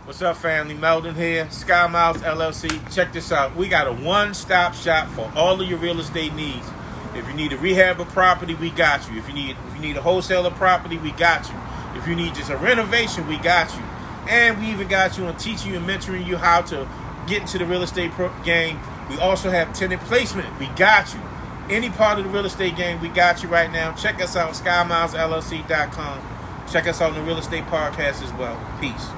What's up, family? Meldon here, Sky Miles LLC. Check this out. We got a one-stop shop for all of your real estate needs. If you need a rehab of property, we got you. If you need a wholesaler property, we got you. If you need just a renovation, we got you. And we even got you on teaching you and mentoring you how to get into the real estate game. We also have tenant placement. We got you. Any part of the real estate game, we got you right now. Check us out, skymilesllc.com. Check us out on the Real Estate Podcast as well. Peace.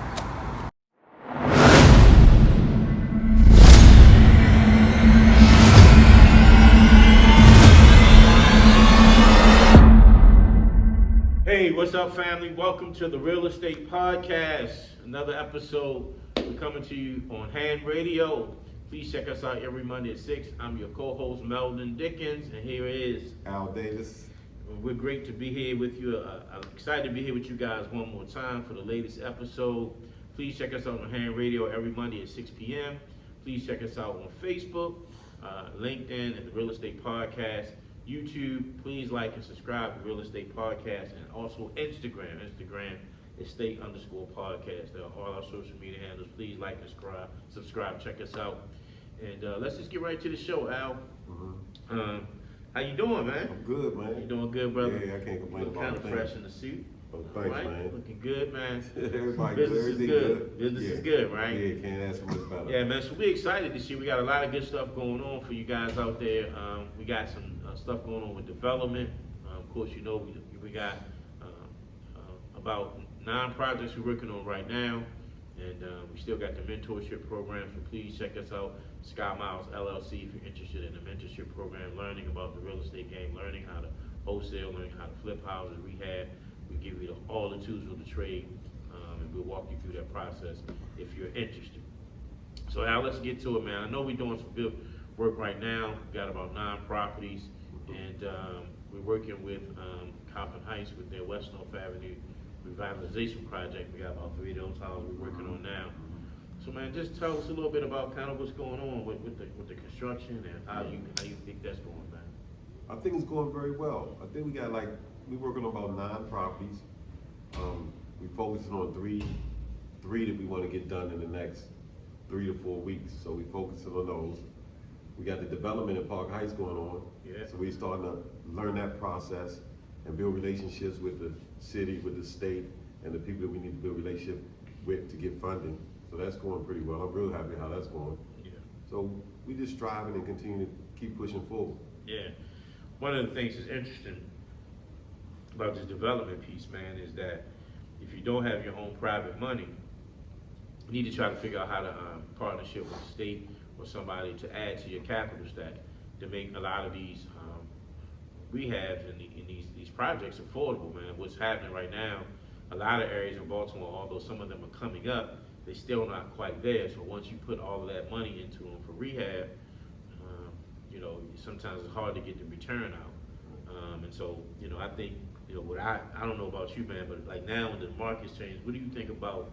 Hey, what's up, family? Welcome to the Real Estate Podcast. Another episode. We're coming to you on Hand Radio. Please check us out every Monday at 6. I'm your co-host, Meldon Dickens, and here is Al Davis. We're great to be here with you. I'm excited to be here with you guys one more time for the latest episode. Please check us out on Hand Radio every Monday at 6 p.m. Please check us out on Facebook, LinkedIn, and the Real Estate Podcast. YouTube, please like and subscribe to Real Estate Podcast, and also Instagram. Instagram is state_podcast. They're all our social media handles. Please like and subscribe, check us out. And let's just get right to the show, Al. Mm-hmm. How you doing, man? I'm good, man. You doing good, brother? Yeah, I can't complain about it. Kind of fresh in the suit. Oh, thanks, right? man. Looking good, man. Everybody Business good. is good. Business is good, right? Yeah, can't ask for much better. Yeah, man. So we're excited this year. We got a lot of good stuff going on for you guys out there. We got some stuff going on with development. Of course, you know we got about 9 projects we're working on right now, and we still got the mentorship program. So please check us out, Sky Miles LLC, if you're interested in the mentorship program, learning about the real estate game, learning how to wholesale, learning how to flip houses, rehab. We give you all the tools of the trade, and we'll walk you through that process if you're interested. So Al, let's get to it, man. I know we're doing some good work right now. We got about 9 properties, and we're working with Coppin Heights with their West North Avenue revitalization project. We got about 3 of those houses we're working on now. So man, just tell us a little bit about kind of what's going on with the construction and how you think that's going, man. I think it's going very well. I think we're working on about 9 properties. We're focusing on three that we want to get done in the next 3 to 4 weeks. So we're focusing on those. We got the development in Park Heights going on. Yeah. So we're starting to learn that process and build relationships with the city, with the state, and the people that we need to build relationship with to get funding. So that's going pretty well. I'm real happy how that's going. Yeah. So we just striving and continue to keep pushing forward. Yeah. One of the things that's interesting about this development piece, man, is that if you don't have your own private money, you need to try to figure out how to partnership with the state or somebody to add to your capital stack to make a lot of these rehabs and these projects affordable, man. What's happening right now, a lot of areas in Baltimore, although some of them are coming up, they're still not quite there. So once you put all of that money into them for rehab, sometimes it's hard to get the return out. And so, I think, what I don't know about you, man, but like now when the market's changed, what do you think about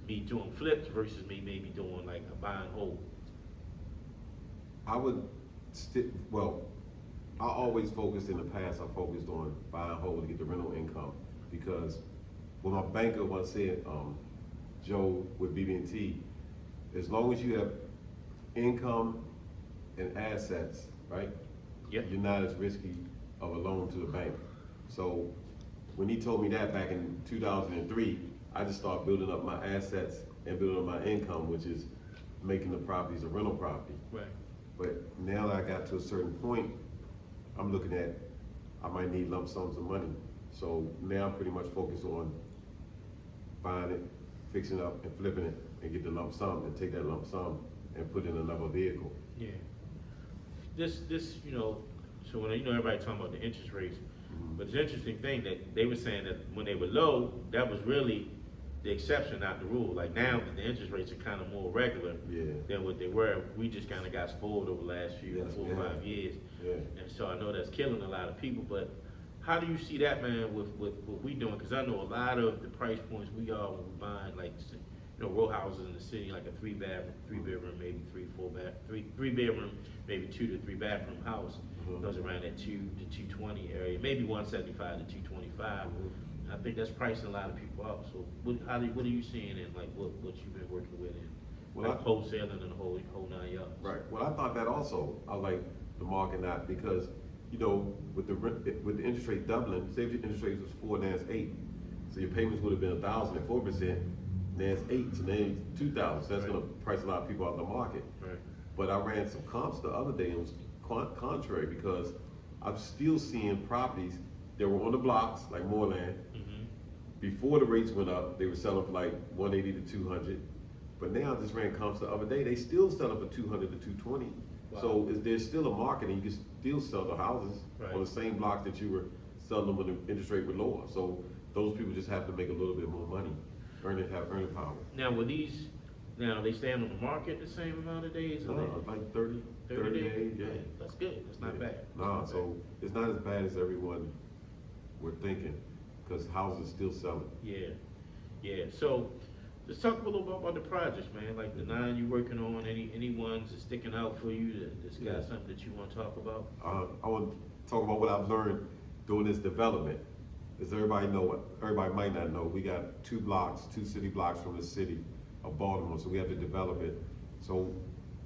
me doing flips versus me maybe doing like a buy and hold? I would I always focused in the past, I focused on buy and hold to get the rental income, because what my banker once said, Joe with BB&T, as long as you have income and assets, right? Yeah. You're not as risky of a loan to the bank. So when he told me that back in 2003, I just started building up my assets and building up my income, which is making the properties a rental property. Right. But now that I got to a certain point, I'm looking at, I might need lump sums of money. So now I'm pretty much focused on buying it, fixing it up, and flipping it, and get the lump sum, and take that lump sum and put it in another vehicle. Yeah. This, so when everybody talking about the interest rates, but the interesting thing that they were saying that when they were low, that was really the exception, not the rule. Like now that the interest rates are kind of more regular than what they were. We just kind of got spoiled over the last 4 or 5 years. Yeah. And so I know that's killing a lot of people, but how do you see that, man, with what we doing? Because I know a lot of the price points we are when we're buying, like, row houses in the city, like a 3-bedroom, maybe 3 bedroom, maybe 2 to 3 bathroom house. Goes around that 2 to 220 area, maybe 175 to 225. I think that's pricing a lot of people out. So what are you seeing in like what you've been working with in Well, like wholesaling and the whole 9 yards? Right. Well, I thought that also. I like the market not because, you know, with the interest rate doubling, say if your interest rate was 4, now it's 8, so your payments would have been 1,000 at 4%. Now it's 8, so now it's 2,000. So that's Right. going to price a lot of people out of the market. Right. But I ran some comps the other day and it was contrary because I'm still seeing properties that were on the blocks like Moreland. Mm-hmm. Before the rates went up, they were selling for like 180 to 200. But now I just ran comps the other day, they still selling for 200 to 220. Wow. So there's still a market and you can still sell the houses Right. on the same block that you were selling them when the interest rate was lower. So those people just have to make a little bit more money, have earning power. Now, they staying on the market the same amount of days? Or they, Like 30 days, yeah. That's good. That's not Yeah. bad. That's Nah, not so it's not as bad as everyone were thinking, because houses still selling. bad. Yeah. So let's talk a little bit about the projects, man. Like the 9 you're working on. Any ones that's sticking out for you that's got something that you want to talk about? I want to talk about what I've learned doing this development. As everybody might not know, we got 2 city blocks from the city of Baltimore, so we have to develop it. So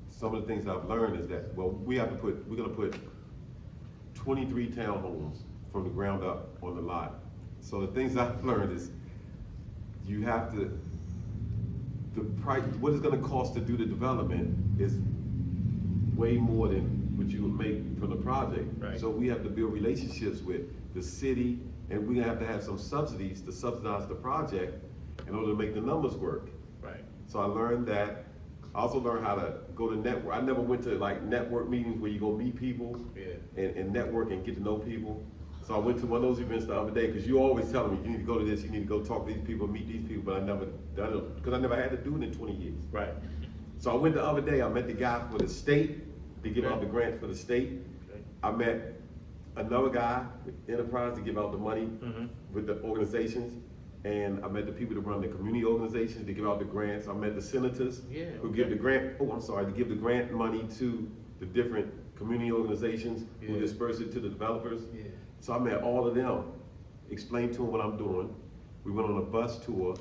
some of the things I've learned is that, well, we're gonna put 23 townhomes from the ground up on the lot. So the things I've learned is you have to, the price, what it's gonna cost to do the development is way more than what you would make from the project. Right. So we have to build relationships with the city, and we're gonna have some subsidies to subsidize the project in order to make the numbers work. Right. So I learned that. I also learned how to go to network. I never went to like network meetings where you go meet people and network and get to know people. So I went to one of those events the other day, because you always telling me you need to go to this, you need to go talk to these people, meet these people, but I never done it because I never had to do it in 20 years. Right. So I went the other day, I met the guy for the state, to give Okay. out the grants for the state. Okay. I met another guy with Enterprise to give out the money Mm-hmm. with the organizations. And I met the people that run the community organizations to give out the grants. I met the senators Yeah, who okay. give the grant, to give the grant money to the different community organizations who Yeah. disperse it to the developers. Yeah. So I met all of them, explained to them what I'm doing. We went on a bus tour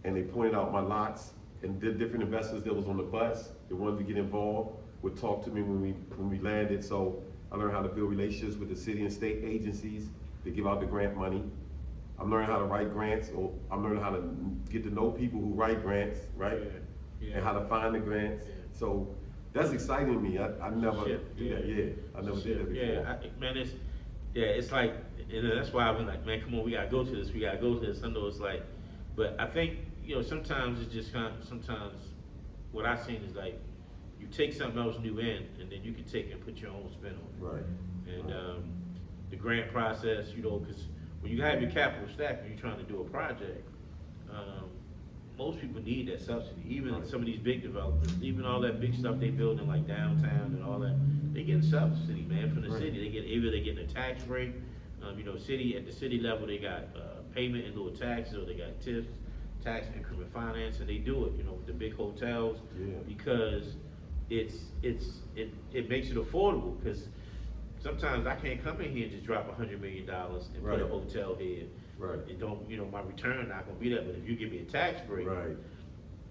and they pointed out my lots, and the different investors that was on the bus that wanted to get involved would talk to me when we landed. So I learned how to build relationships with the city and state agencies to give out the grant money. I'm learning how to write grants, or I'm learning how to get to know people who write grants, right? Yeah. And how to find the grants. Yeah. So that's exciting to me. I never Shift, did that. yeah. Yeah, I never did that before. Man, it's like, and that's why I've been like, man, come on, we gotta go to this. I know it's like, but I think, sometimes it's just sometimes what I've seen is like, you take something else new in, and then you can take and put your own spin on it. Right. And the grant process, because when you have your capital stacked and you're trying to do a project, most people need that subsidy. Even Right. some of these big developers, even all that big stuff they building like downtown and all that, they get subsidy, man, from the Right. city. Either they getting a tax break, at the city level they got payment in lieu of taxes, or they got tips, tax increment finance, and they do it, with the big hotels, Yeah. because it makes it affordable. Because sometimes I can't come in here and just drop $100 million and put a Right. hotel here. Right. It don't, my return not gonna be that, but if you give me a tax break, Right.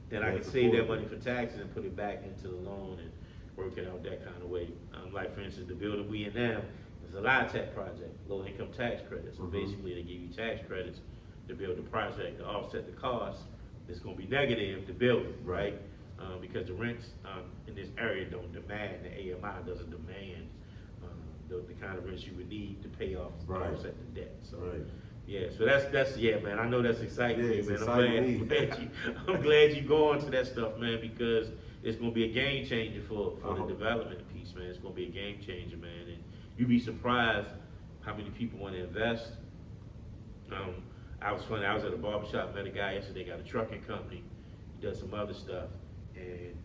then Yeah, I can it's save that affordable. money for taxes and put it back into the loan and work it out that kind of way. Like for instance, the building we in now is a LIHTC project, low income tax credit. So Mhm. basically they give you tax credits to build the project to offset the cost. It's gonna be negative to build it, right? Because the rents in this area don't demand, the AMI doesn't demand the kind of rents you would need to pay off, Right. offset the debt. So. Right. Yeah, so that's man. I know that's exciting Yeah, for you, it's man. exciting to me. I'm glad you go on to that stuff, man, because it's gonna be a game changer for Uh-huh. the development piece, man. It's gonna be a game changer, man, and you'd be surprised how many people want to invest. I was at a barbershop, met a guy yesterday, got a trucking company. He does some other stuff, and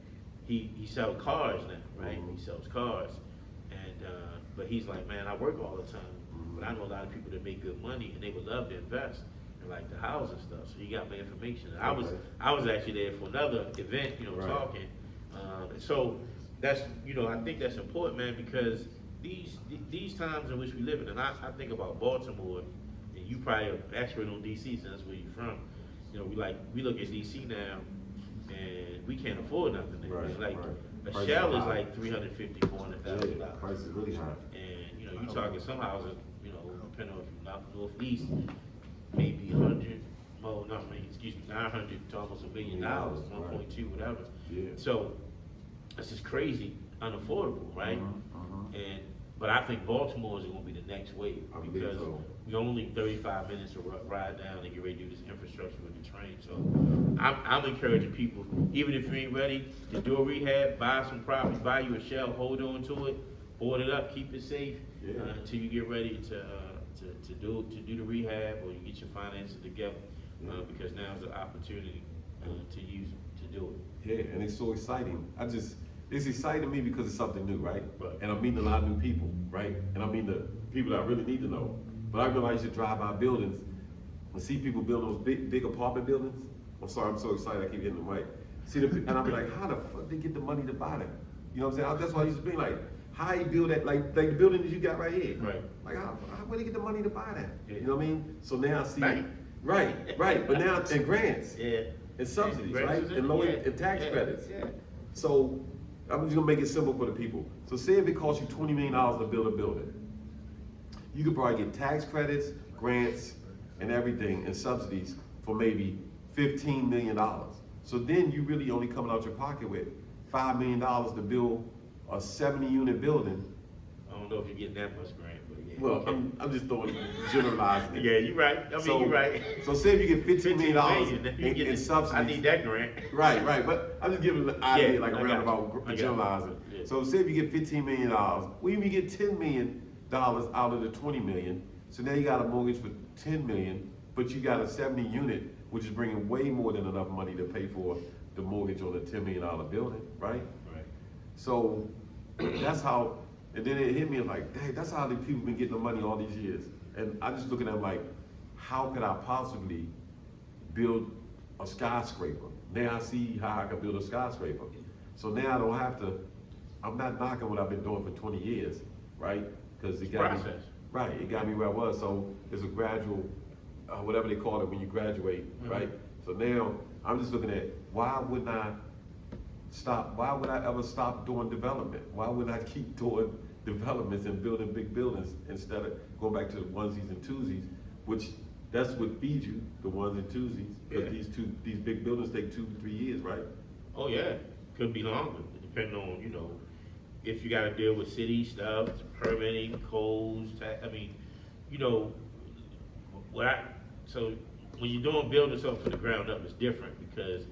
he sells cars now, right? Mhm. He sells cars, and but he's like, man, I work all the time. But I know a lot of people that make good money and they would love to invest in like the house and stuff. So you got my information. I was actually there for another event, Right. talking. So that's I think that's important, man, because these times in which we live in, and I think about Baltimore, and you probably are an expert on DC since that's where you're from. You know, we look at DC now, and we can't afford nothing there. Right, It's like right. a Prices shell are is high. like $350,000, $400,000. Yeah, price is really high. And, you know, you talking some houses, you know, depending on if you're not northeast, maybe 100, well, not I mean, excuse me, 900 to almost $1 million, Right. 1.2, whatever. Yeah. So, that's just crazy, unaffordable, right? But I think Baltimore is gonna be the next wave, I believe because so. we only 35 minutes to ride down and get ready to do this infrastructure with the train. So I'm encouraging people, even if you ain't ready to do a rehab, buy some property, buy you a shell, hold on to it, board it up, keep it safe, Yeah. until you get ready to do the rehab, or you get your finances together, because now's the opportunity to use to do it. Yeah, and it's so exciting. It's exciting to me because it's something new, right? Right. And I'm meeting a lot of new people, right? And I mean the people that I really need to know. But I realize you drive by buildings and see people building those big apartment buildings. I'm sorry, I'm so excited I keep hitting the mic. And I'll be like, how the fuck they get the money to buy that? You know what I'm saying? That's why I used to be like, how you build that, like the building that you got right here. Right. Like, where they get the money to buy that? Yeah. You know what I mean? So now I see, Right. right. But now, and grants. Yeah. And subsidies, Grants right? is And low yeah, and tax yeah, credits. Yeah. So I'm just gonna make it simple for the people. So say if it costs you $20 million to build a building, you could probably get tax credits, grants, and everything, and subsidies for maybe $15 million. So then you really only coming out your pocket with $5 million to build a 70-unit building. I don't know if you're getting that much grant, but yeah. Well, okay. I'm just generalizing it. Yeah, you're right. I mean, you're right. So say if you get $15 million You get in this- subsidies. I need that grant. Right, but I'm just giving an idea, Yeah, like I a got roundabout you. I got generalizing. you. Yeah. So say if you get $15 million, well, you get $10 million out of the $20 million. So now you got a mortgage for $10 million, but you got a 70 unit, which is bringing way more than enough money to pay for the mortgage on a $10 million building, right? Right. So that's how, and then it hit me like, dang, that's how the people been getting the money all these years. And I just look at them like, how could I possibly build a skyscraper? Now I see how I can build a skyscraper. So now I don't have to, I'm not knocking what I've been doing for 20 years, right? Because it got me, Process. right, it got me where I was. So there's a gradual, whatever they call it when you graduate, right? So now I'm just looking at, why would I ever stop doing development? Why would I keep doing developments and building big buildings instead of going back to the onesies and twosies, which that's what feeds you, the ones and twosies. Because these big buildings take 2-3 years, right? Oh yeah, could be longer, depending on, you know, if you gotta deal with city stuff, permitting, codes, I mean, you know, so when you're doing building something from the ground up, it's different, because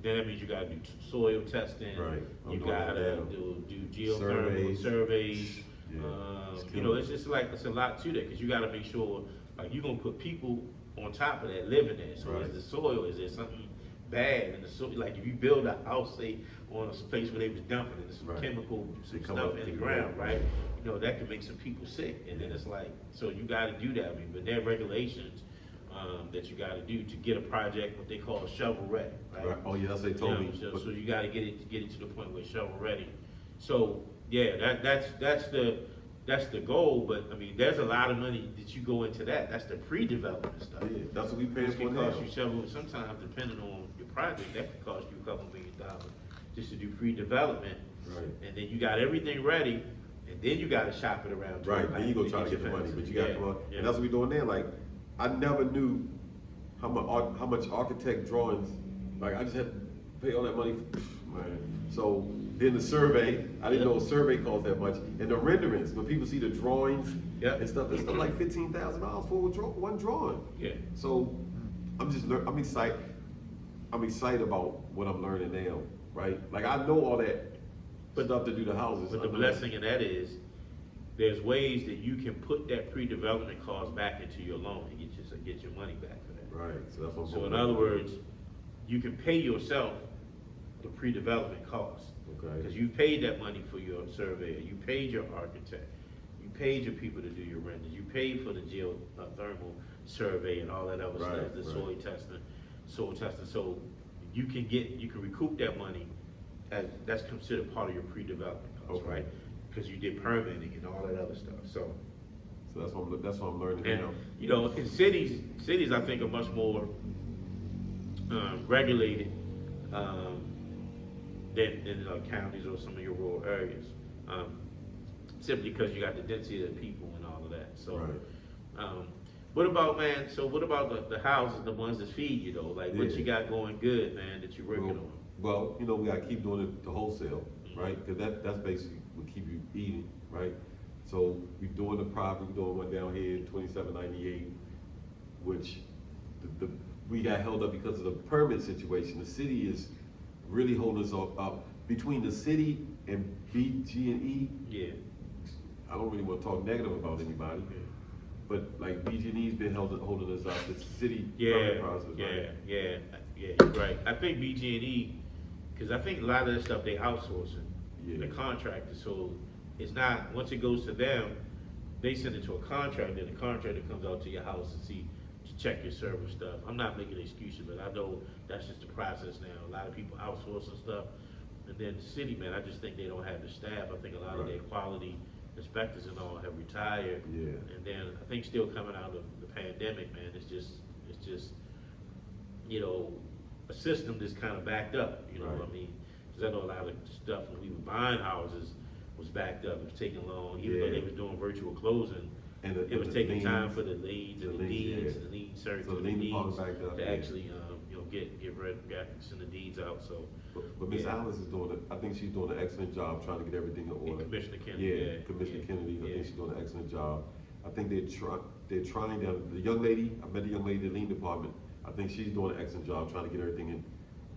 then that means you gotta do soil testing. Right. I'm You doing that gotta now. do geothermal surveys. Yeah. You know, it's a lot to that, because you gotta make sure, like, you're gonna put people on top of that living there. So Right. is the soil, is there something bad in the soil? Like, if you build a house, say, on a place where they was dumping, and there's some Right. chemical, They some come stuff up in the to ground, the- right? You know, that could make some people sick, and then it's like, so you gotta do that. I mean, but there are regulations, that you gotta do to get a project, what they call shovel ready, right? Right. Oh yeah, that's what they told me. So you gotta get it to the point where it's shovel ready. So, yeah, that's the goal, but I mean, there's a lot of money that you go into that. That's the pre-development stuff. Yeah, that's what we paying Which for can now. cost you several, sometimes depending on your project, that could cost you a couple $1 million just to do pre-development. Right. And then you got everything ready, and then you gotta shop it around. too, Right, like, then you go try to your get the money, fence. but you got to come out, Yeah. and that's what we doing there. Like, I never knew how much architect drawings. Like, I just had to pay all that money, man. So then the survey, I didn't know a survey cost that much, and the renderings. When people see the drawings Yep. and stuff, it's stuff like $15,000 for one drawing. Yeah. So I'm excited. I'm excited about what I'm learning now, right? Like, I know all that stuff to do the houses. But the blessing in that is, there's ways that you can put that pre-development cost back into your loan and get your money back for that. Right, so that's what I'm So in going other for. words, you can pay yourself the pre-development cost. Okay. Because you paid that money for your surveyor, you paid your architect, you paid your people to do your renders, you paid for the geothermal survey and all that other stuff, Right, the right. soil testing. So you can recoup that money, as that's considered part of your pre-development cost, Okay. right? Because you did permitting and all that other stuff. So So that's what I'm learning And, now. you know, in cities I think are much more regulated um, than counties or some of your rural areas. Simply because you got the density of the people and all of that. So, Right. what about, man? So, what about the houses, the ones that feed you, though? Like, what Yeah. you got going good, man, that you're working Well, on? well, you know, we gotta keep doing it the wholesale, right? Because that's basically what keep you eating, right? So we doing the property, we doing one down here in 2798, which we got held up because of the permit situation. The city is really holding us up. Between the city and BG&E, Yeah. I don't really want to talk negative about anybody, but like BG&E's been holding us up. The city permit process, right? Yeah, you're right. I think BG&E, because I think a lot of that stuff they outsourcing, Yeah. the contractors. So it's not, once it goes to them, they send it to a contractor, and the contractor comes out to your house and to check your server stuff. I'm not making excuses, but I know that's just the process now. A lot of people outsourcing stuff, and then the city, man, I just think they don't have the staff. I think a lot of their quality inspectors and all have retired. Yeah. And then I think still coming out of the pandemic, man, it's just, you know, a system that's kind of backed up, you know what I mean? Because I know a lot of stuff when we were buying houses was backed up, it was taking long, even though they was doing virtual closing. And It was taking time for the leads and the deeds, yeah. the lien search So and the the lien deeds department backed up, to yeah. actually, you know, get send the deeds out, so. But Ms. Yeah. Alice is doing I think she's doing an excellent job trying to get everything in And order. Commissioner Kennedy, Commissioner Kennedy, I yeah. think she's doing an excellent job. I think they're trying, the young lady, I met the young lady in the lien department, I think she's doing an excellent job trying to get everything in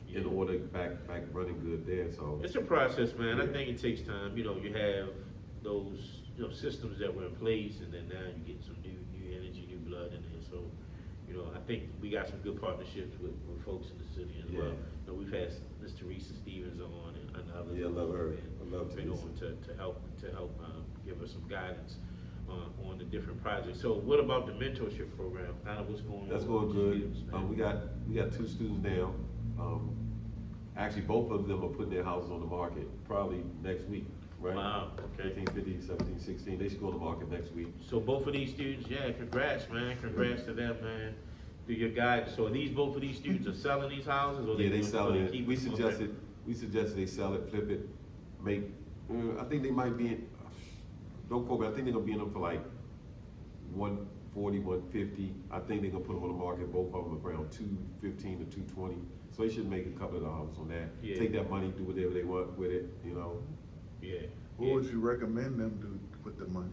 Yeah. order, back running good there, so. It's a process, man. I Yeah. think it takes time. You know, you have those, you know, systems that were in place, and then now you get some new energy, new blood in there. So, you know, I think we got some good partnerships with folks in the city as well. Yeah. You know, we've had Ms. Teresa Stevens on and others. Yeah, I love her. And I love been Teresa. on to help give us some guidance on the different projects. So, what about the mentorship program? Kind of what's going on? That's going with the good. students, man? We got 2 students now. Actually, both of them are putting their houses on the market probably next week, right? Wow, okay. 15, 15, 17, 16, they should go on the market next week. So both of these students, yeah, congrats, man. Congrats to them, man. Do your guide. So are both of these students are selling these houses, or Yeah, they doing- selling or it. keep We them? suggested they sell it, flip it, make, I think they might be in, don't quote me, I think they're gonna be in them for like 140, 150. I think they're gonna put them on the market, both of them around 215 to 220. So they should make a couple of dollars on that. Yeah. Take that money, do whatever they want with it, you know. Yeah. What would you recommend them do with the money?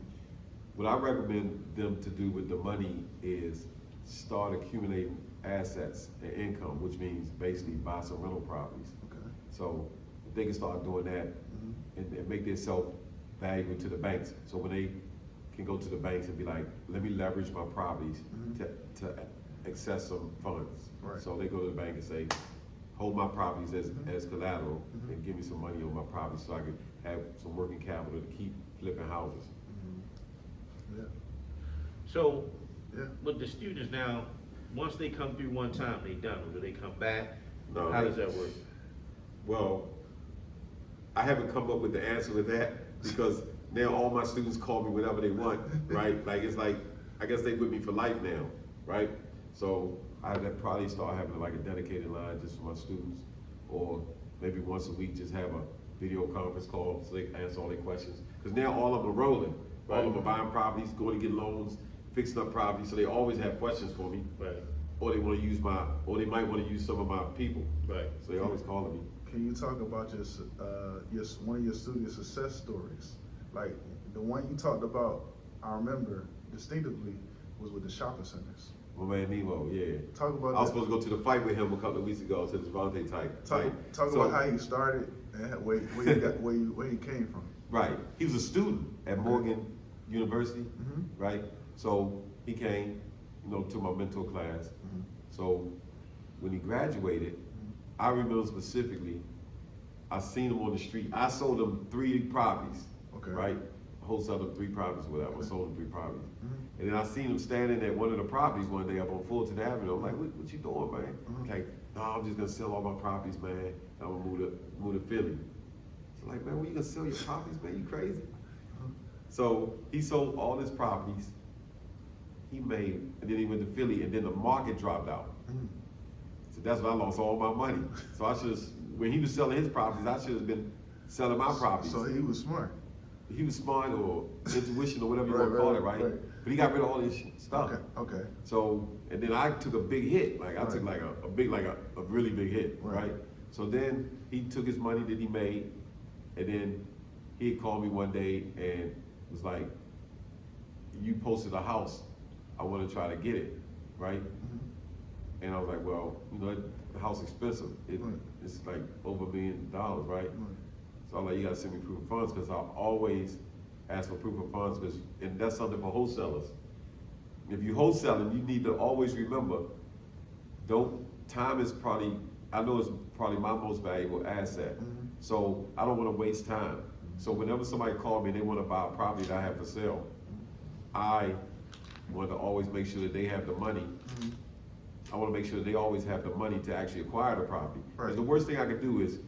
What I recommend them to do with the money is start accumulating assets and income, which means basically buy some rental properties. Okay. So if they can start doing that and make themselves valuable to the banks, so when they can go to the banks and be like, let me leverage my properties to access some funds. Right. So they go to the bank and say, hold my properties as collateral and give me some money on my property so I can have some working capital to keep flipping houses. Yeah. So Yeah. with the students now, once they come through one time, they done, or do they come back? No, How they- does that work? Well, I haven't come up with the answer to that because now all my students call me whenever they want, right? Like, it's like, I guess they with me for life now, right? So I would probably start having like a dedicated line just for my students, or maybe once a week, just have a video conference call so they can answer all their questions. Because now all of them are rolling. All of them are buying properties, going to get loans, fixing up properties, so they always have questions for me. Right, Or they want to use or they might want to use some of my people. right. So they always calling me. Can you talk about your one of your student success stories? Like the one you talked about, I remember distinctively was with the shopping centers. My man Nemo, yeah. Talk about I was that. supposed to go to the fight with him a couple of weeks ago, to the Devontae type. Talk So- about how you started and where you came from. Right. He was a student at Morgan University, Mhm. right? So he came, to my mentor class. So when he graduated, I remember specifically, I seen him on the street. I sold him 3 properties, Okay. right? Wholesaled him 3 properties, whatever. I sold him 3 properties. Mhm. And then I seen him standing at one of the properties one day up on Fulton Avenue. I'm like, what you doing, man? Mhm. Like, no, I'm just gonna sell all my properties, man. I'm gonna move to Philly. So like, man, when you gonna sell your properties, man? You crazy? So he sold all his properties he made, and then he went to Philly, and then the market dropped out. Mm. So that's when I lost all my money. So I should have, when he was selling his properties, I should have been selling my properties. So he was smart. He was smart, or intuition, or whatever you Right, want to call it, right, right? right. But he got rid of all this stuff. Okay. So, and then I took a big hit. Like I took Right. like a big, like a really big hit, Right. right? So then he took his money that he made, and then he had called me one day and was like, "You posted a house. I want to try to get it, right?" Mhm. And I was like, "Well, the house expensive. Right. It's like over $1 million, right?" Right. So I'm like, "You gotta send me proof of funds," because I always ask for proof of funds, and that's something for wholesalers. If you wholesaling, you need to always remember, time is probably, I know it's probably my most valuable asset. Mhm. So I don't wanna waste time. So whenever somebody calls me and they wanna buy a property that I have for sale, I want to always make sure that they have the money. Mhm. I wanna make sure that they always have the money to actually acquire the property. Because Right. the worst thing I could do is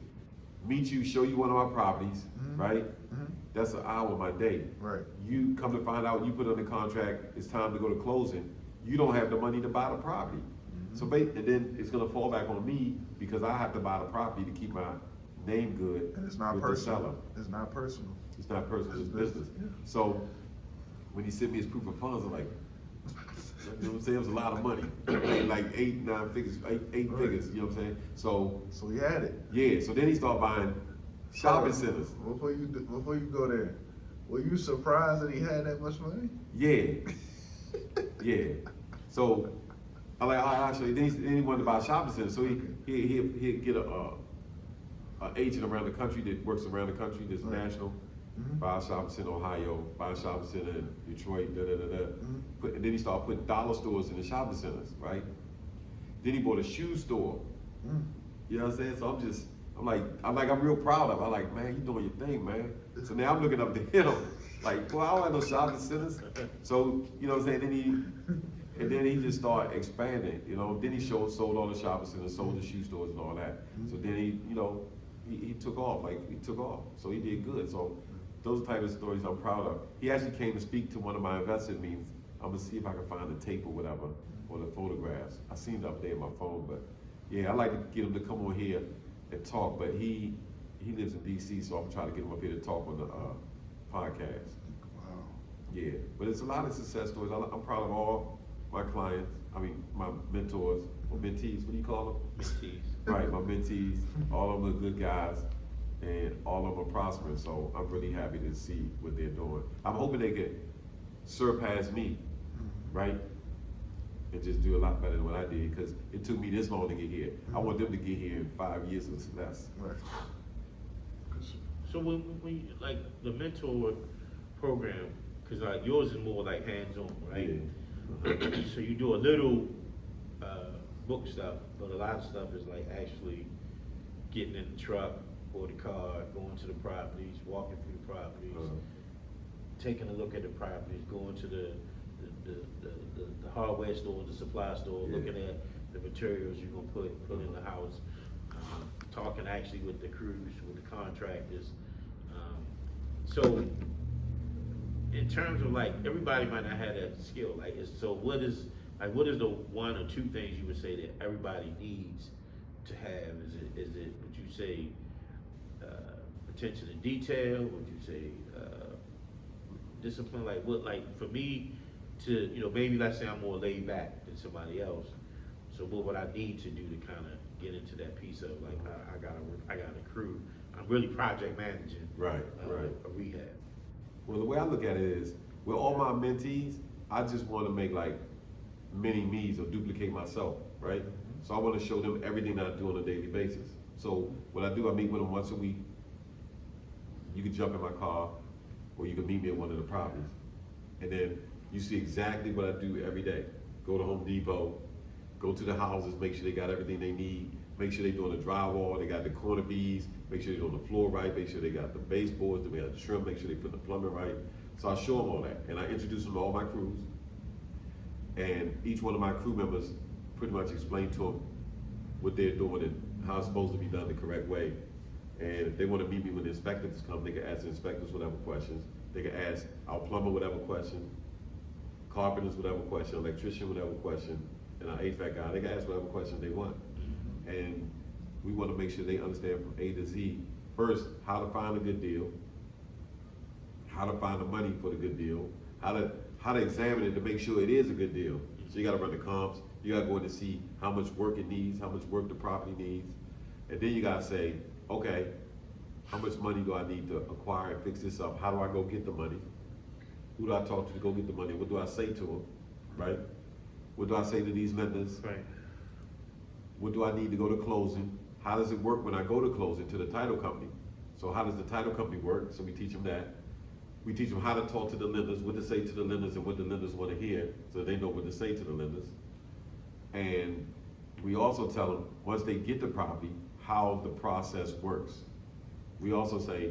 meet you, show you one of my properties, Mhm. right? Mhm. That's an hour of my day. Right. You come to find out, you put under contract, it's time to go to closing, you don't have the money to buy the property. Mhm. So and then it's gonna fall back on me because I have to buy the property to keep my name good And it's not with the personal. seller. It's not personal. It's not personal, it's It's business. business, yeah. So when he sent me his proof of funds, I'm like, you know what I'm saying, it was a lot of money. Like 8, 9 figures, eight Right. figures, you know what I'm saying? So, So he had it. yeah, so then he started buying shopping centers. Before you go there, were you surprised that he had that much money? Yeah. Yeah. So I'm like, actually, then he wanted to buy a shopping center. So he'd get a agent around the country that works around the country that's Right. national. Mhm. Buy a shopping center in Ohio, buy a shopping center in Detroit, Mhm. And then he started putting dollar stores in the shopping centers, right? Then he bought a shoe store. Mm. You know what I'm saying? So I'm real proud of him. I'm like, man, you doing your thing, man. So now I'm looking up to him, like, well, I don't have no shopping centers. So, you know what I'm saying? Then he just started expanding, you know. Then he sold all the shopping centers, sold the shoe stores and all that. So then he took off, So he did good. So those type of stories I'm proud of. He actually came to speak to one of my investor meetings. I'm gonna see if I can find the tape or whatever, or the photographs. I seen it up there in my phone, but yeah, I like to get him to come on here and talk, but he lives in DC, so I'm trying to get him up here to talk on the podcast. Wow. Yeah, but it's a lot of success stories. I'm proud of all my clients, my mentors, or mentees, what do you call them? Mentees. Right, my mentees, all of them are good guys, and all of them are prospering, so I'm really happy to see what they're doing. I'm hoping they could surpass me, right? And just do a lot better than what I did, because it took me this long to get here. I want them to get here in 5 years or less. Right. So when like the mentor program, cause like yours is more like hands-on, right? So you do a little, book stuff, but a lot of stuff is like actually getting in the truck or the car, going to the properties, walking through the properties, taking a look at the properties, going to the hardware store, the supply store, Yeah. looking at the materials you're gonna put in the house, talking actually with the crews, with the contractors. So in terms of like, everybody might not have that skill, like, what is the one or two things you would say that everybody needs to have? Is it, would you say, attention to detail? Would you say, discipline? Like for me to, maybe let's say I'm more laid back than somebody else. So what would I need to do to kind of get into that piece of like, I got a crew. I'm really project managing. Right. A rehab. Well, the way I look at it is, with all my mentees, I just want to make like mini me's or duplicate myself, right? So I want to show them everything that I do on a daily basis. So what I do, I meet with them once a week. You can jump in my car, or you can meet me at one of the properties. And then you see exactly what I do every day. Go to Home Depot, go to the houses, make sure they got everything they need, make sure they're doing the drywall, they got the corner beads, make sure they're doing the floor right, make sure they got the baseboards, they got the trim, make sure they put the plumbing right. So I show them all that, and I introduce them to all my crews. And each one of my crew members pretty much explain to them what they're doing and how it's supposed to be done the correct way. And if they want to meet me when the inspectors come, they can ask the inspectors whatever questions. They can ask our plumber whatever questions. carpenters would have a question, electrician would have a question, and our HVAC guy, they can ask whatever question they want. And we wanna make sure they understand from A to Z, first, how to find a good deal, how to find the money for the good deal, how to examine it to make sure it is a good deal. So you gotta run the comps, you gotta go in to see how much work it needs, how much work the property needs, and then you gotta say, okay, how much money do I need to acquire and fix this up? How do I go get the money? Who do I talk to go get the money? What do I say to them, right? What do I say to these lenders? Right. What do I need to go to closing? How does it work when I go to closing to the title company? So how does the title company work? So we teach them that. We teach them how to talk to the lenders, what to say to the lenders, and what the lenders want to hear, so they know what to say to the lenders. And we also tell them, once they get the property, how the process works. We also say,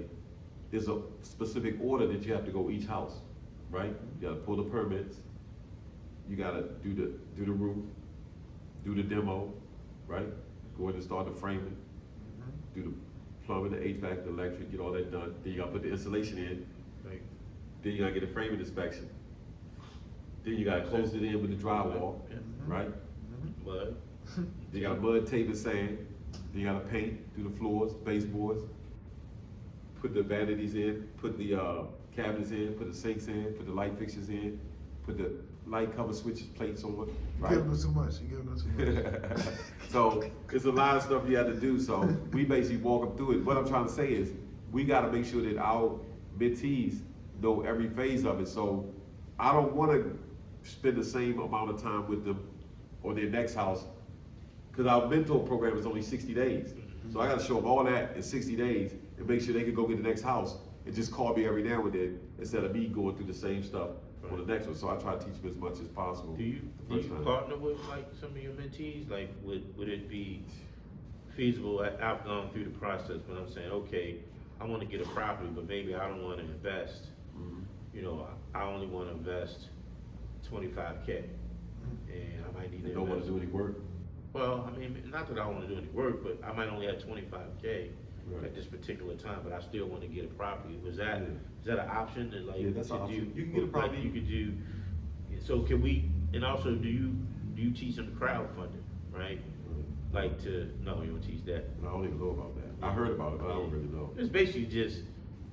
there's a specific order that you have to go each house, right? You gotta pull the permits, you gotta do the roof, do the demo, right? Go in and start the framing, do the plumbing, the HVAC, the electric, get all that done. Then you gotta put the insulation in. Right. Then you gotta get a framing inspection. Then you gotta close it in with the drywall, Yeah. right? Mud. Then you got mud, tape, and sand. Then you gotta paint, do the floors, baseboards, put the vanities in, put the cabinets in, put the sinks in, put the light fixtures in, put the light cover switches, plates on, You right? giving them too much. You giving them too much. So it's a lot of stuff you have to do. So we basically walk them through it. What I'm trying to say is, we got to make sure that our mentees know every phase of it. So I don't want to spend the same amount of time with them on their next house, because our mentor program is only 60 days. So I got to show them all that in 60 days and make sure they can go get the next house and just call me every now and then instead of me going through the same stuff on the next one. So I try to teach them as much as possible. Do you the first time. partner with like some of your mentees? Like, would it be feasible? I've gone through the process, but I'm saying, okay, I want to get a property, but maybe I don't want to invest. You know, I only want to invest $25K, and I might need to. They don't want to do any work. Well, I mean, not that I don't want to do any work, but I might only have $25K Right. at this particular time, but I still want to get a property. Is that Yeah. an option that like Yeah, that's to an option. do? You can get a like, property. you could do. So can we? And also, do you teach them crowdfunding, right? Like no, you don't teach that. I don't even know about that. I heard about it, but I don't really know. It's basically just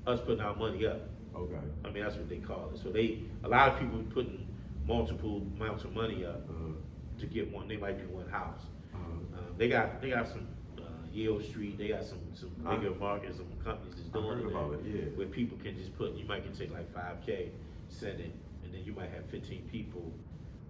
us putting our money up. Okay. I mean, that's what they call it. So a lot of people putting multiple amounts of money up to get one. They might be one house. They got some Yale Street. They got some bigger markets, some companies that's I doing heard it. about it, yeah. Where people can just put. You might can take like $5K, send it, and then you might have 15 people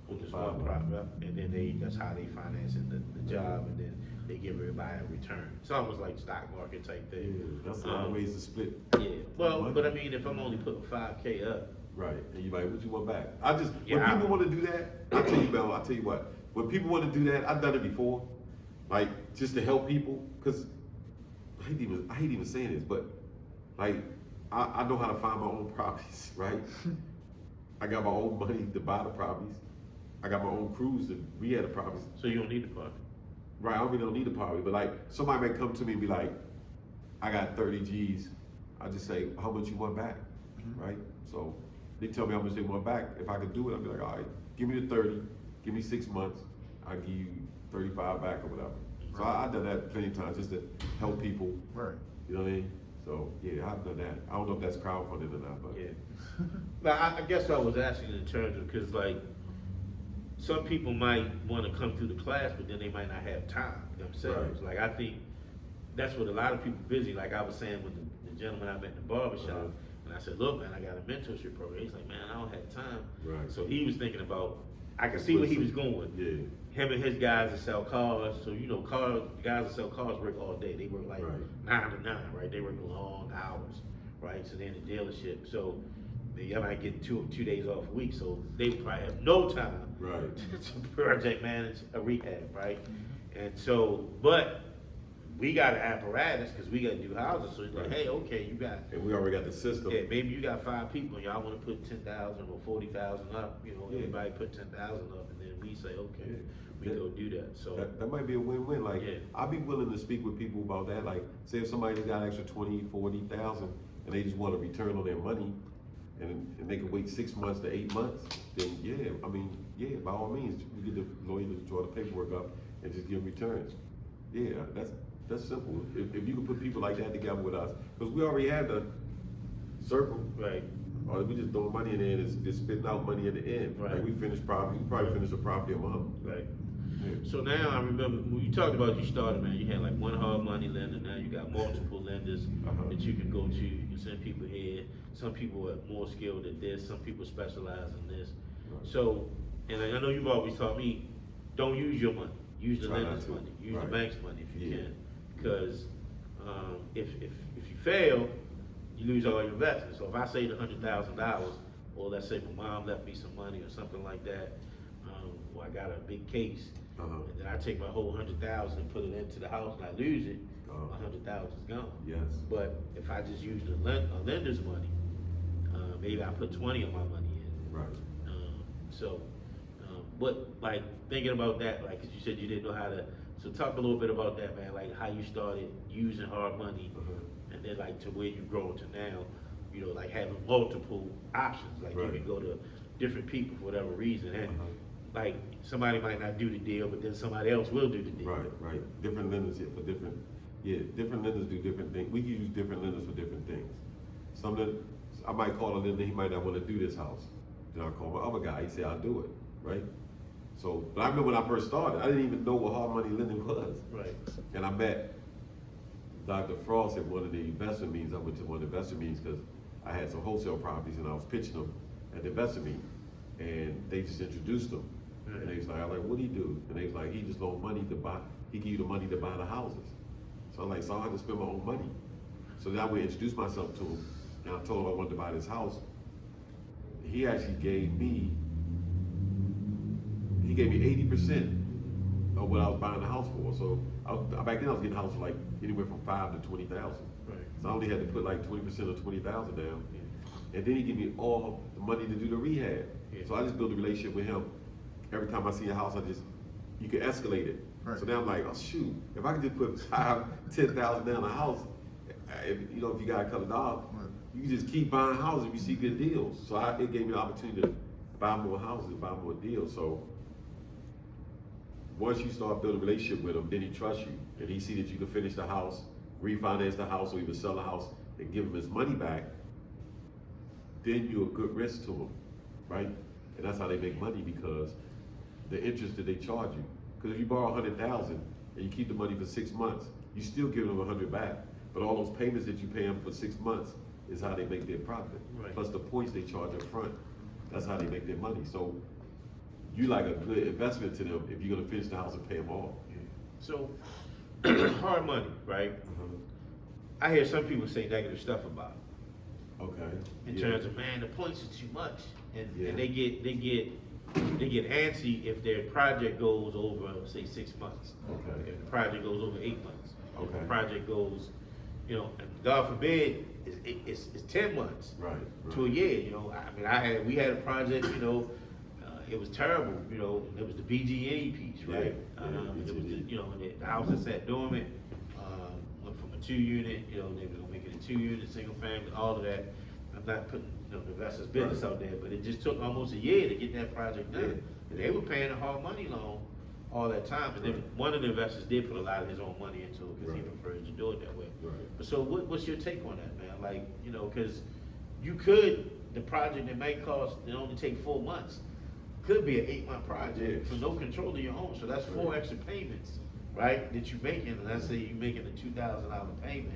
on this one property, and then that's how they financing the job, and then they give everybody a return. It's almost like stock market type Yeah, thing. that's a lot of ways to split. Yeah. Well, money. but I mean, if I'm only putting 5K up. Right, and you like, what you want back? When Yeah, people want to do that, I tell you, Mel, I tell you what, when people want to do that, I've done it before, like, just to help people, because I hate even saying this, but, like, I know how to find my own properties, right? I got my own money to buy the properties. I got my own crews to rehab the properties. So you don't need the property. Right, I really don't need a property, but like, somebody may come to me and be like, I got 30 G's. I just say, how much you want back, right? So they tell me how much they want back. If I could do it, I'd be like, all right, give me the 30, give me 6 months, I'll give you 35 back or whatever. So I've done that plenty of times just to help people, Right. you know what I mean? So yeah, I've done that. I don't know if that's crowdfunding or not, but. Yeah. But I guess I was asking in terms of, because like, some people might want to come through the class, but then they might not have time themselves. Right. Like, I think that's what a lot of people busy. Like I was saying with the gentleman I met in the barbershop, and I said, look, man, I got a mentorship program. He's like, man, I don't have time. Right. So he was thinking about, I could see where he was going. Yeah. Him and his guys that sell cars. So, you know, guys that sell cars work all day. They work like Right. 9 to 9, right? They work long hours, right? So they're in the dealership. So they might get two days off a week. So they probably have no time Right. to project manage a rehab, right? And so, but we got an apparatus because we got to do houses. So it's like, Right. hey, okay, you got. And we already got the system. Yeah, maybe you got 5 people and y'all want to put 10,000 or 40,000 up. You know, Yeah. everybody put 10,000 up, and then we say, okay, Yeah. we That- go do that. So That might be a win-win. Like, Yeah. I'd be willing to speak with people about that. Like, say if somebody's got extra 20, 40,000 and they just want a return on their money, and they can wait 6 months to 8 months, then yeah, I mean, yeah, by all means, we get the lawyer to draw the paperwork up and just give them returns. Yeah, that's simple. If you can put people like that together with us, because we already had the circle. Right. Or we just throwing money in there and it's spitting out money at the end. Right. Like we probably finished a property a month. Right. Yeah. So now I remember when you talked about you started, man, you had like one hard money lender, now you got multiple lenders that you can go to, you can send people here. Some people are more skilled at this, some people specialize in this. Right. So, and I know you've always taught me, don't use your money, use the Try not lender's to. money, use Right. the bank's money if you Yeah. can. Because if you fail, you lose all your investments. So if I saved $100,000, or let's say my mom left me some money or something like that, or I got a big case, and then I take my whole 100,000 and put it into the house and I lose it, my 100,000 is gone. Yes. But if I just use a lender's money, maybe I put 20 of my money in. Right. But like thinking about that, like 'cause you said you didn't know how to, so talk a little bit about that, man, like how you started using hard money, and then like to where you grow to now, you know, like having multiple options, like you Right. can go to different people for whatever reason, and like somebody might not do the deal, but then somebody else will do the deal. Right. Different lenders here for different lenders do different things. We can use different lenders for different things. I might call a lender, he might not want to do this house. Then I'll call my other guy, he say, I'll do it, right? So, but I remember when I first started, I didn't even know what hard money lending was. Right. And I met Dr. Frost at one of the investment meetings. I went to one of the investment meetings because I had some wholesale properties and I was pitching them at the investment meeting. And they just introduced them. And they was like, I was like, what do he do? And they was like, he just loaned money to buy, he give you the money to buy the houses. So I'm like, so I had to spend my own money. So then I would introduce myself to him and I told him I wanted to buy this house. He actually gave me 80% of what I was buying the house for. So back then I was getting a house for like anywhere from $5,000 to $20,000. Right. So I only had to put like 20% of $20,000 down. And then he gave me all the money to do the rehab. Yeah. So I just built a relationship with him. Every time I see a house, you can escalate it. Right. So now I'm like, oh shoot, if I could just put $10,000 down a house, if you got a couple of dollars, you can just keep buying houses if you see good deals. So it gave me the opportunity to buy more houses, buy more deals. So once you start building a relationship with him, then he trusts you, and he see that you can finish the house, refinance the house, or even sell the house and give him his money back. Then you're a good risk to him, right? And that's how they make money, because the interest that they charge you. Because if you borrow $100,000 and you keep the money for 6 months, you still give them $100 back. But all those payments that you pay them for 6 months is how they make their profit. Right. Plus the points they charge up front. That's how they make their money. So you like a good investment to them if you're gonna finish the house and pay them off. So, hard money, right? I hear some people say negative stuff about it. Okay. In Yeah. terms of, man, the points are too much, and Yeah. they get antsy if their project goes over, say, 6 months. Okay. If the project goes over 8 months. If Okay. the project goes, and God forbid, it's 10 months Right. to a year. I mean, we had a project, it was terrible, it was the BGA piece, right? Yeah, It was, BGA. and the house that sat dormant, went from a 2-unit, they were gonna make it a 2-unit, single family, all of that. I'm not putting, the investor's business out there, but it just took almost a year to get that project done. Yeah. And they were paying a hard money loan all that time, and then Right. one of the investors did put a lot of his own money into it, because he Right. prefers to do it that way. Right. But so what's your take on that, man? Like, because the project that may cost, it only take 4 months, could be an 8-month project Yeah. for no control of your own. So that's 4 Right. extra payments, right, that you're making. And let's say you're making a $2,000 payment.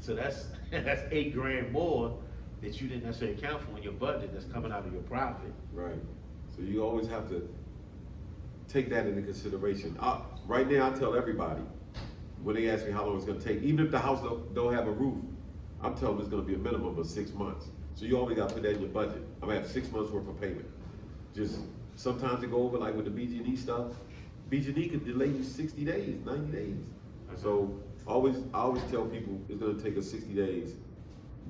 So that's $8 grand more that you didn't necessarily account for in your budget that's coming out of your profit. Right. So you always have to take that into consideration. Right now, I tell everybody, when they ask me how long it's gonna take, even if the house don't have a roof, I'm telling them it's gonna be a minimum of 6 months. So you always gotta put that in your budget. I'm gonna have 6 months worth of payment. Just, sometimes they go over, like with the BG&E stuff, BG&E could delay you 60 days, 90 days. So I always tell people it's gonna take us 60 days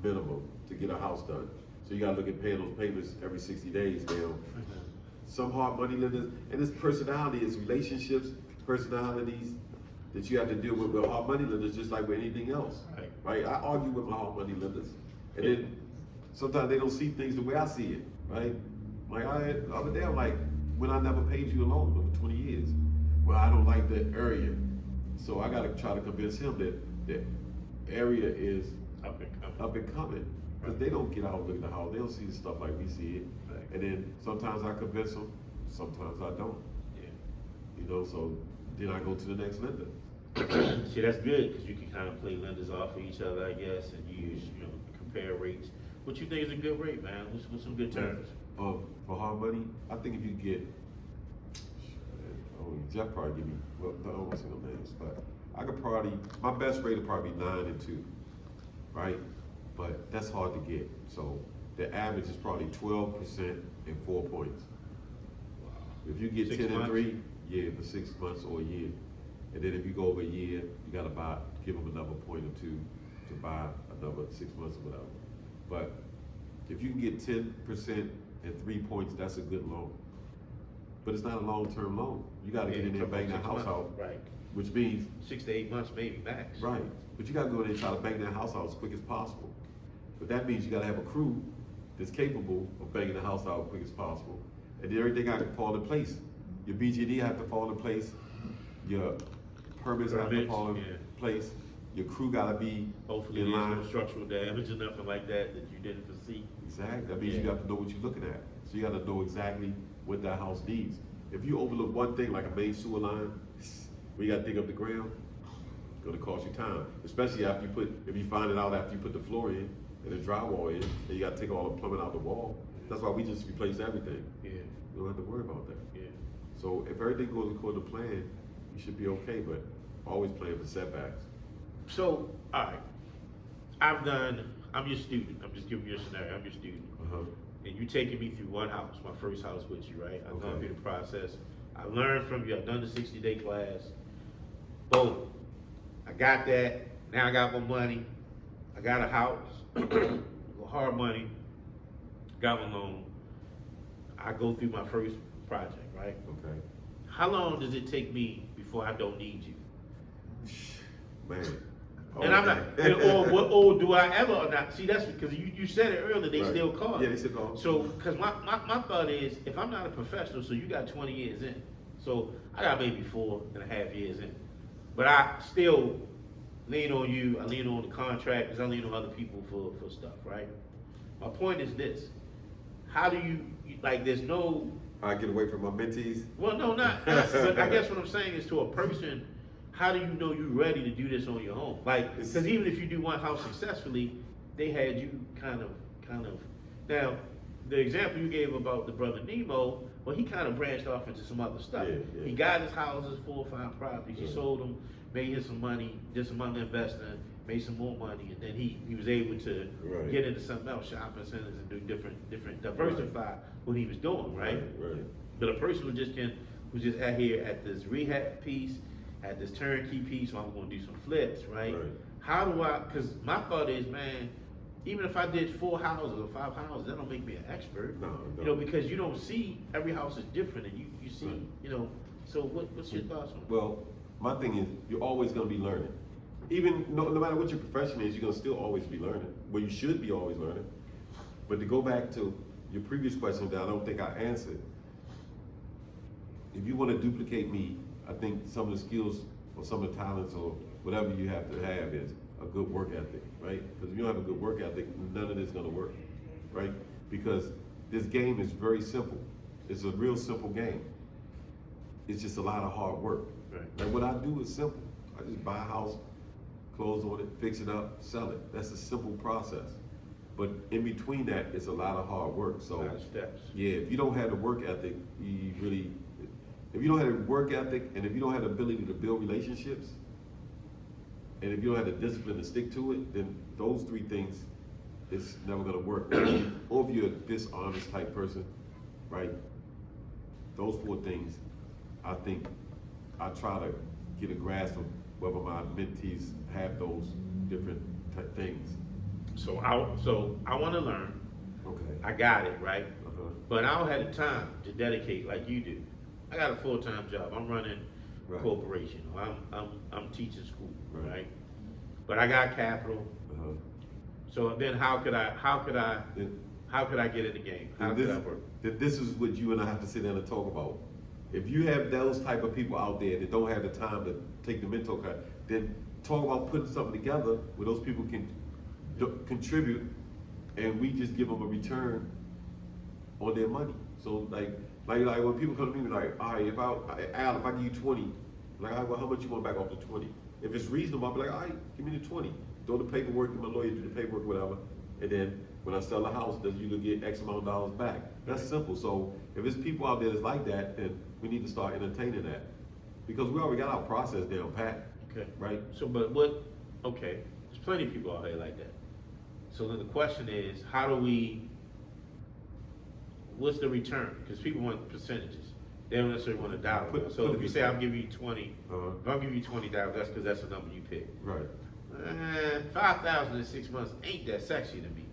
minimum to get a house done. So you gotta look at paying those payments every 60 days now. Some hard money lenders, and it's personality, it's relationships, personalities that you have to deal with hard money lenders, just like with anything else. Right. Right? I argue with my hard money lenders. And then sometimes they don't see things the way I see it, right? Like the other day, I'm like, when I never paid you a loan over 20 years. Well, I don't like the area. So I gotta try to convince him that the area is Up and coming. up and coming. Because they don't get out and look at the house. They don't see the stuff like we see it. Right. And then sometimes I convince them, sometimes I don't. Yeah. You know, so then I go to the next lender. See, that's good, because you can kind of play lenders off of each other, I guess, and use, compare rates. What you think is a good rate, man? What's some good terms? For hard money, I think if you get, Jeff probably give me, well, I don't want to say no names, but I could probably, my best rate would probably be 9 and 2, right? But that's hard to get. So the average is probably 12% and 4 points. Wow. If you get 6 10 and months? 3, yeah, for 6 months or a year. And then if you go over a year, you gotta give them another point or 2 to buy another 6 months or whatever. But if you can get 10% and 3 points, that's a good loan. But it's not a long-term loan. You gotta get in there and bang that house out. Right. Which means, 6 to 8 months, maybe max. right, but you gotta go in there and try to bang that house out as quick as possible. But that means you gotta have a crew that's capable of banging the house out as quick as possible. And then everything got to fall in place. Your BGD have to fall in place, your permits have to fall in place, your crew gotta be Hopefully in there's line. no structural damage or nothing like that you didn't foresee. Exactly, that means you Yeah. got to know what you're looking at. So you gotta know exactly what that house needs. If you overlook one thing, like a main sewer line, we gotta dig up the ground, it's gonna cost you time. Especially if you find it out after you put the floor in and the drywall in, and you gotta take all the plumbing out the wall. That's why we just replace everything. Yeah, You don't have to worry about that. yeah. So if everything goes according to plan, you should be okay, but always plan for setbacks. So, all right, I'm your student. I'm just giving you a scenario. I'm your student. Uh-huh. And you taking me through one house, my first house with you, right? I've gone Okay. through the process. I learned from you. I've done the 60-day class. Boom. I got that. Now I got my money. I got a house. Hard money. Got my loan. I go through my first project, right? Okay. How long does it take me before I don't need you? Man. And I'm not, or do I ever or not? See, that's because you said it earlier, they Right. still call. Yeah, they still call. So, because my thought is, if I'm not a professional, so you got 20 years in. So, I got maybe 4.5 years in. But I still lean on you, I lean on the contractors, I lean on other people for stuff, right? My point is this. How do you, like, there's no, I get away from my mentees. well, no, not, but I guess what I'm saying is to a person, how do you know you're ready to do this on your own? Like, because even if you do one house successfully, they had you kind of. Now, the example you gave about the brother Nemo, well, he kind of branched off into some other stuff. Yeah, yeah. He got his houses, 4 or 5 properties. He Yeah. sold them, made him some money, did some other investing, made some more money, and then he was able to Right. get into something else, shopping centers, and do different, diversify what he was doing, right? Right. But a person who's just out here at this rehab piece, at this turnkey piece, so I'm gonna do some flips, right? Right. How do I, cause my thought is, man, even if I did 4 houses or 5 houses, that don't make me an expert. No, You know, because you don't see, every house is different, and you see, Right. So what's your thoughts on it? Well, my thing is, you're always gonna be learning. Even, no matter what your profession is, you're gonna still always be learning. Well, you should be always learning. But to go back to your previous question that I don't think I answered, if you wanna duplicate me, I think some of the skills or some of the talents or whatever you have to have is a good work ethic, right? Because if you don't have a good work ethic, none of this is gonna work, right? Because this game is very simple. It's a real simple game. It's just a lot of hard work. Right. And what I do is simple. I just buy a house, close on it, fix it up, sell it. That's a simple process. But in between that, it's a lot of hard work. A So lot of steps. yeah, if you don't have the work ethic, if you don't have the work ethic and if you don't have the ability to build relationships, and if you don't have the discipline to stick to it, then those 3 things, it's never gonna work. Or if you're a dishonest type person, right? Those 4 things, I think I try to get a grasp of whether my mentees have those different things. So I wanna learn, Okay. I got it, right? Uh-huh. But I don't have the time to dedicate like you do. I got a full-time job. I'm running a Right. corporation. I'm teaching school, Right. right? But I got capital. Uh-huh. So then how could I Then- get in the game? How And could this, I work? this is what you and I have to sit down and talk about. If you have those type of people out there that don't have the time to take the mentor class, then talk about putting something together where those people can contribute, and we just give them a return on their money. So like when people come to me like, all right, Al, if I give you 20, like, all right, well, how much you want back off the 20? If it's reasonable, I'll be like, all right, give me the 20. Do the paperwork, get my lawyer do the paperwork, whatever, and then when I sell the house, then you can get X amount of dollars back. That's simple. So if there's people out there that's like that, then we need to start entertaining that, because we already got our process down pat. Okay. Right? So, okay, there's plenty of people out here like that. So then the question is, what's the return? Because people want percentages. They don't necessarily want a dollar. So if you say I'm giving you 20, if I'm giving you $20, that's because that's the number you pick. Right. 5,000 in 6 months ain't that sexy to me.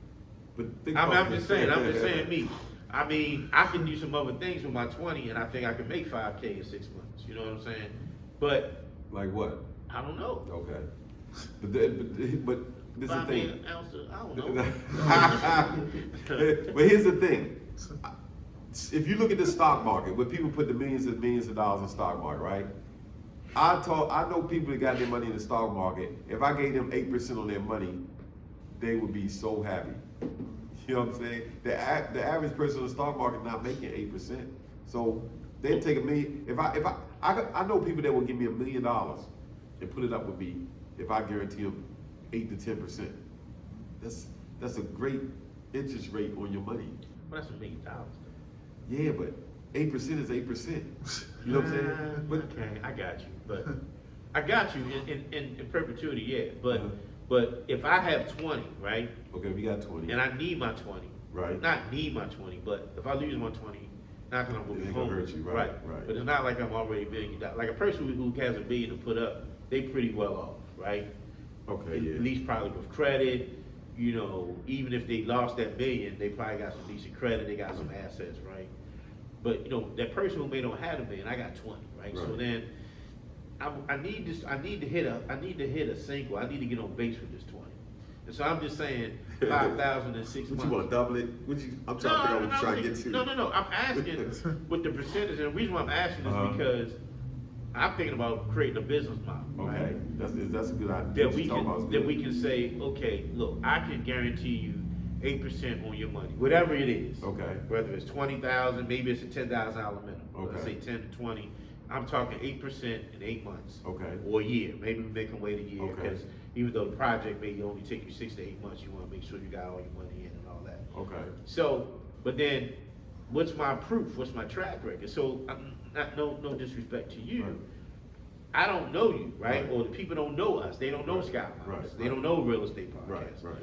But I'm just saying me. I mean, I can do some other things with my 20, and I think I can make 5K in 6 months. You know what I'm saying? But Like what? I don't know. Okay. But this is the thing. I don't know. But here's the thing. If you look at the stock market, where people put the millions and millions of dollars in stock market, right? I know people that got their money in the stock market. If I gave them 8% on their money, they would be so happy. You know what I'm saying? The average person in the stock market not making 8%. So they'd take $1 million. I know people that will give me $1 million and put it up with me if I guarantee them 8 to 10%. That's a great interest rate on your money. Well, that's $1 million. Yeah, but 8% is 8%. You know what I'm saying? But, Okay, I got you. But I got you in perpetuity, yeah. But Uh-huh. but if I have 20, right? okay, we got 20. And I need my 20. Right. Not need my 20, but if I lose my 20, not that I'm gonna It be ain't gonna homeless. hurt you, right, right. But it's not like I'm already $1 million. Like a person who has $1 billion to put up, they pretty well off, right? Okay, At yeah. least probably with credit, you know, even if they lost that $1 million, they probably got some decent credit, they got some assets, right? But you know, that person who may not have $1 million, I got 20, right? So Right. then I need to hit a single. I need to get on base with this 20. And so I'm just saying 5,000 in 6 What months. you want to double it? I'm trying to figure out what you're trying to get to. No. I'm asking with the percentage, and the reason why I'm asking is Uh-huh. because I'm thinking about creating a business model. Okay, Right? that's a good idea. That we can say, okay, look, I can guarantee you 8% on your money, whatever it is. Okay. Whether it's 20,000, maybe it's a $10,000 minimum. Let's say Okay. 10 to 20. I'm talking 8% in 8 months. Okay. Or a year. Maybe we make them wait a year Okay. because even though the project may only take you 6 to 8 months, you want to make sure you got all your money in and all that. Okay. So, but then, what's my proof? What's my track record? So, no disrespect to you. Right. I don't know you, right? Right. Or the people don't know us. They don't know Right. Scott Myers. Right. They don't know Real Estate Podcast. Right, right.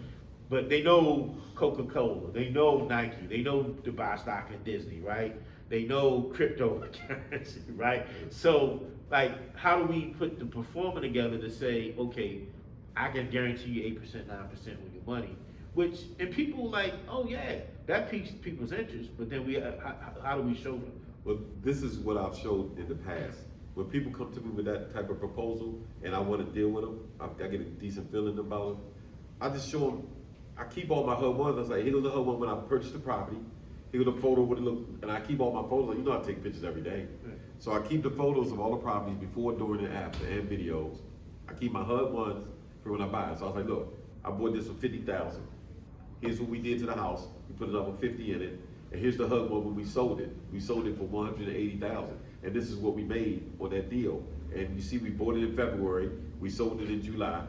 But they know Coca-Cola. They know Nike. They know to buy stock in Disney, right? They know cryptocurrency, right? So, like, how do we put the performer together to say, okay, I can guarantee you 8%, 9% on your money, which, and people like, oh yeah, that piques people's interest, but then how do we show them? Well, this is what I've showed in the past. When people come to me with that type of proposal and I want to deal with them, I get a decent feeling about them. I just show them, I keep all my HUD ones. I was like, here goes the HUD one when I purchased the property. Here goes the photo what it look, and I keep all my photos. You know I take pictures every day. Right. So I keep the photos of all the properties before, during, and after, and videos. I keep my HUD ones for when I buy it. So I was like, look, I bought this for $50,000. Here's what we did to the house. We put it up with 50 in it. And here's the HUD one when we sold it. We sold it for $180,000. And this is what we made on that deal. And you see, we bought it in February. We sold it in July,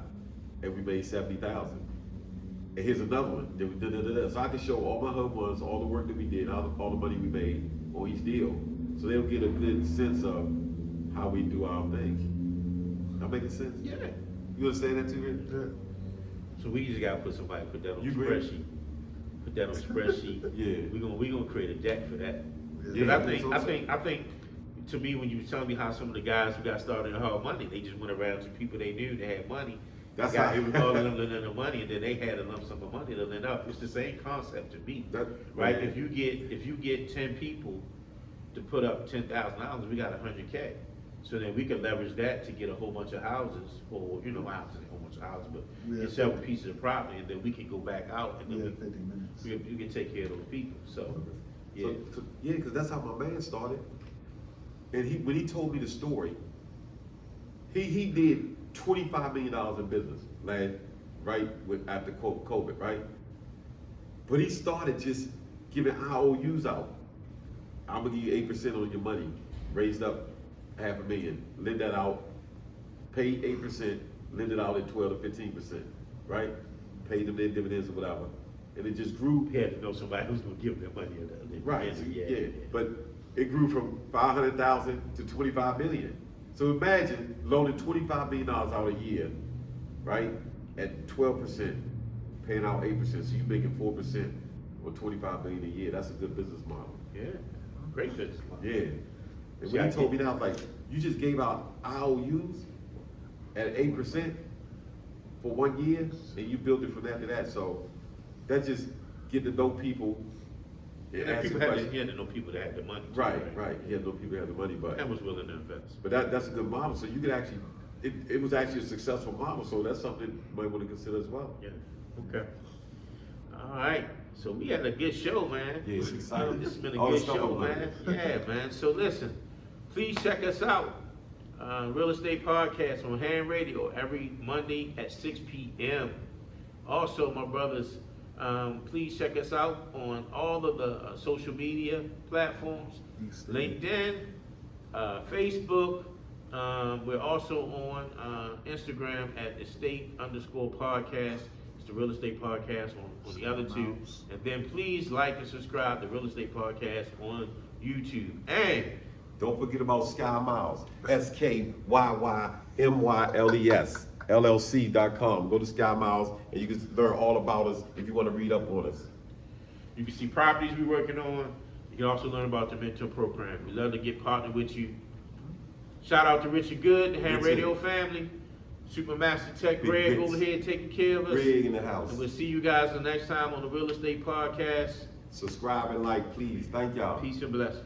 and we made $70,000. And here's another one. So I can show all my HUD ones, all the work that we did, all the money we made on each deal. So they'll get a good sense of how we do our things. That making sense? Yeah. You understand that too, Rick? Yeah. So we just gotta put that on You a agree? spreadsheet. Put that on a spreadsheet. Yeah. We gonna create a deck for that. Yeah, Because I think, to me, when you were telling me how some of the guys who got started in hard money, they just went around to people they knew that had money. That's got how- it was all of them lending them money, and then they had a lump sum of money to lend out. It's the same concept to me, right? Yeah. If you get 10 people to put up $10,000, we got $100K. So then we can leverage that to get a whole bunch of houses, or, you know, I don't say a whole bunch of houses, but Yeah. get several pieces of property, and then we can go back out, and then Yeah, we 50 minutes. you can take care of those people, so, yeah. Yeah, because that's how my man started. And when he told me the story, he did $25 million in business after COVID, right? But he started just giving IOUs out. I'm gonna give you 8% on your money, raised up $500,000, lend that out, paid 8%, lend it out at 12 to 15%, right? Paid them their dividends or whatever, and it just grew. He had to know somebody who's gonna give them money. Right, yeah. But it grew from 500,000 to 25 million. So imagine loaning $25 million out a year, right? At 12%, paying out 8%. So you're making 4% on 25 million a year. That's a good business model. Yeah, great business model. Yeah. And See, when I he told me get- that, I was like, you just gave out IOUs at 8% for 1 year, and you built it from that to that. So that's just getting to know people. And asking people had questions. he had to know people that had the money. too, Right. He had no people who had the money, but And was willing to invest. that's a good model. So you could actually, it was actually a successful model. So that's something you might want to consider as well. Yeah, okay. All right, so we had a good show, man. Yeah, it's exciting. This has been a All the good stuff show, I'm man. learning. Yeah, man, so listen, please check us out. Real Estate Podcast on Ham Radio every Monday at 6 p.m. Also, my brothers, please check us out on all of the social media platforms, LinkedIn, Facebook. We're also on Instagram at estate_podcast. It's the Real Estate Podcast on the other two. And then please like and subscribe to Real Estate Podcast on YouTube. And Don't forget about Sky Miles, SKYYMYLES, LLC.com. Go to Sky Miles and you can learn all about us if you want to read up on us. you can see properties we're working on. You can also learn about the mentor program. We love to get partnered with you. Shout out to Richard Good, the Ham Richard. Radio family. Supermaster Tech Big Greg Rich. over here taking care of us. Greg in the house. And we'll see you guys the next time on the Real Estate Podcast. Subscribe and like, please. Thank y'all. Peace and blessings.